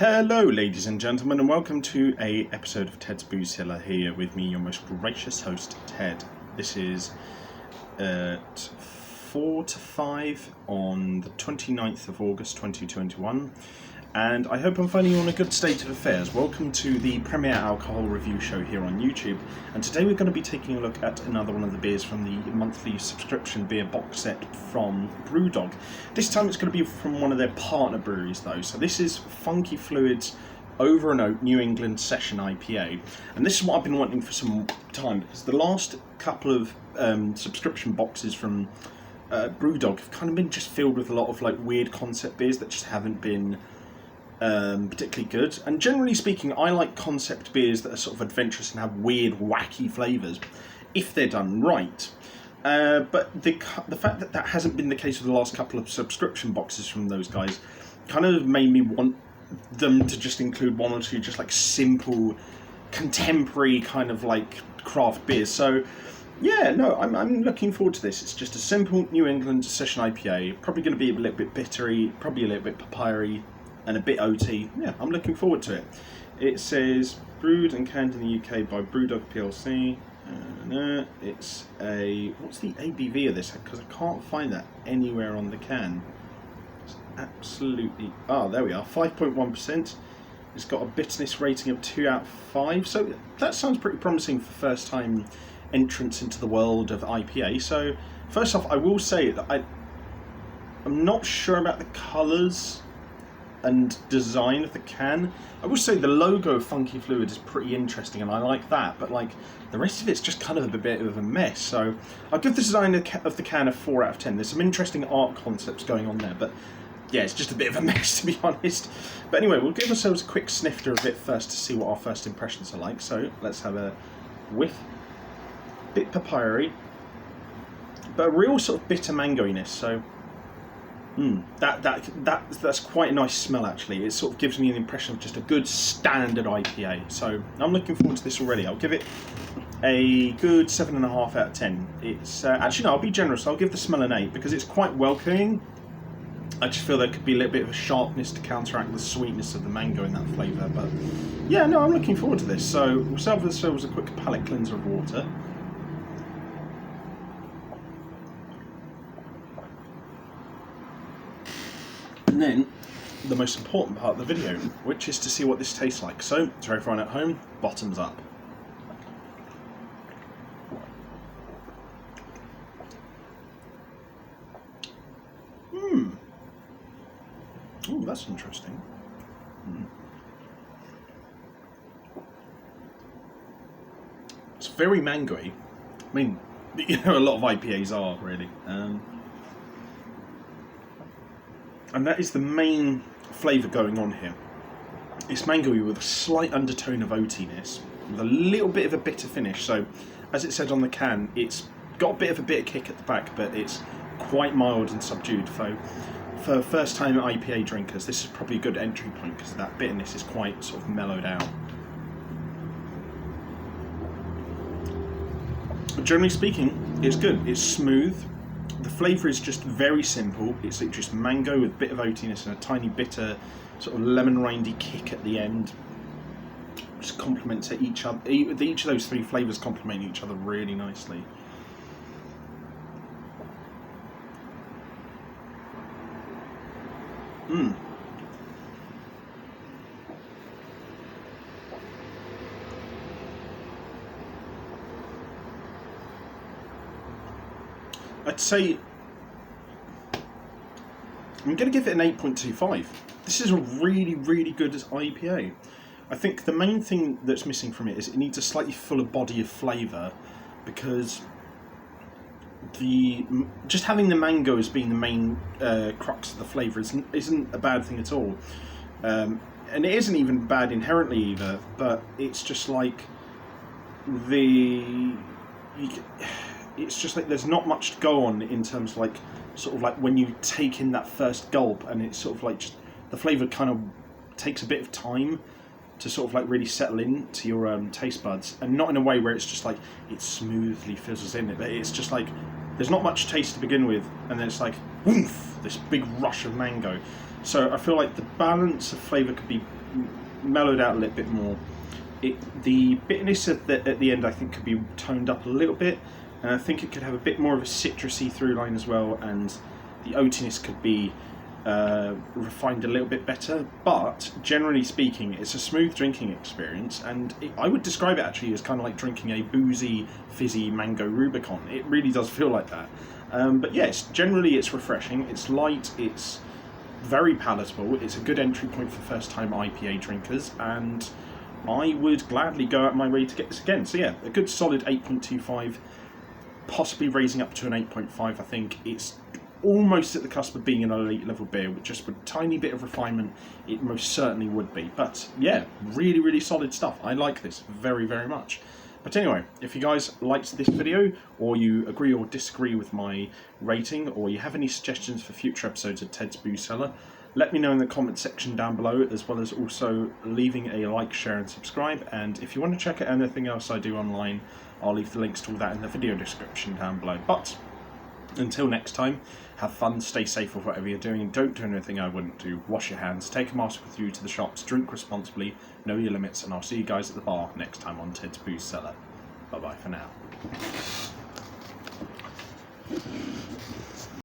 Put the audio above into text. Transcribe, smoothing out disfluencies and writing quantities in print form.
Hello ladies and gentlemen, and welcome to a episode of Ted's Booze Cellar here with me, your most gracious host, Ted. This is at 4 to 5 on the 29th of August 2021, and I hope I'm finding you on a good state of affairs. Welcome to the premier alcohol review show here on YouTube, and today we're going to be taking a look at another one of the beers from the monthly subscription beer box set from Brewdog. This time it's going to be from one of their partner breweries though, so this is Funky Fluids Over and Oat New England Session IPA, and this is what I've been wanting for some time, because the last couple of subscription boxes from Brewdog have kind of been just filled with a lot of like weird concept beers that just haven't been particularly good. And generally speaking, I like concept beers that are sort of adventurous and have weird, wacky flavours, if they're done right. But the fact that that hasn't been the case for the last couple of subscription boxes from those guys kind of made me want them to just include one or two just like simple, contemporary kind of like craft beers. So yeah, no, I'm looking forward to this. It's just a simple New England Session IPA, probably going to be a little bit bittery, probably a little bit papyry, and a bit OT. Yeah, I'm looking forward to it. It says brewed and canned in the UK by Brewdog PLC. It's a... what's the ABV of this? Because I can't find that anywhere on the can. It's absolutely... oh, there we are. 5.1%. It's got a bitterness rating of 2 out of 5. So that sounds pretty promising for first time entrance into the world of IPA. So first off, I will say that I'm not sure about the colours and design of the can. I will say the logo of Funky Fluid is pretty interesting and I like that, but like the rest of it's just kind of a bit of a mess. So I'll give the design of the can a 4 out of 10. There's some interesting art concepts going on there, but yeah, it's just a bit of a mess to be honest. But anyway, we'll give ourselves a quick snifter of it first to see what our first impressions are like. So let's have a whiff. Bit papyry, but a real sort of bitter mangoiness. So that's quite a nice smell actually. It sort of gives me an impression of just a good standard IPA. So I'm looking forward to this already. I'll give it a good 7.5 out of 10. It's actually no, I'll be generous. I'll give the smell an 8 because it's quite welcoming. I just feel there could be a little bit of a sharpness to counteract the sweetness of the mango in that flavour. But yeah, no, I'm looking forward to this. So we'll serve ourselves a quick palate cleanser of water. And then the most important part of the video, which is to see what this tastes like. So, to everyone at home, bottoms up. Oh, that's interesting. It's very mangoey. I mean, you know, a lot of IPAs are really. And that is the main flavour going on here. It's mangoey with a slight undertone of oatiness, with a little bit of a bitter finish. So, as it said on the can, it's got a bit of a bitter kick at the back, but it's quite mild and subdued. So, for first-time IPA drinkers, this is probably a good entry point because that bitterness is quite sort of mellowed out. But generally speaking, it's good. It's smooth. The flavour is just very simple. It's just mango with a bit of oatiness and a tiny bitter sort of lemon rindy kick at the end. Just complements each other. Each of those three flavours complement each other really nicely. I'd say I'm going to give it an 8.25. This is a really, really good IPA. I think the main thing that's missing from it is it needs a slightly fuller body of flavour, because just having the mango as being the main crux of the flavour isn't a bad thing at all. And it isn't even bad inherently either, but it's just like it's just like there's not much to go on in terms of like sort of like when you take in that first gulp, and it's sort of like just the flavour kind of takes a bit of time to sort of like really settle into your taste buds, and not in a way where it's just like it smoothly fizzles in. It's just like there's not much taste to begin with, and then it's like woof, this big rush of mango. So I feel like the balance of flavour could be mellowed out a little bit more. The bitterness at the end, I think, could be toned up a little bit, and I think it could have a bit more of a citrusy through line as well, and the oatiness could be refined a little bit better. But generally speaking, it's a smooth drinking experience, and I would describe it actually as kind of like drinking a boozy, fizzy mango Rubicon. It really does feel like that. But yes, generally it's refreshing, it's light, it's very palatable, it's a good entry point for first time IPA drinkers, and I would gladly go out my way to get this again. So yeah, a good solid 8.25, possibly raising up to an 8.5. I think it's almost at the cusp of being an elite level beer, with just a tiny bit of refinement it most certainly would be. But yeah, really, really solid stuff. I like this very, very much. But anyway, if you guys liked this video, or you agree or disagree with my rating, or you have any suggestions for future episodes of Ted's Booze Cellar, let me know in the comment section down below, as well as also leaving a like, share and subscribe. And if you want to check out anything else I do online, I'll leave the links to all that in the video description down below. But until next time, have fun, stay safe with whatever you're doing, and don't do anything I wouldn't do. Wash your hands, take a mask with you to the shops, drink responsibly, know your limits, and I'll see you guys at the bar next time on Ted's Booze Cellar. Bye bye for now.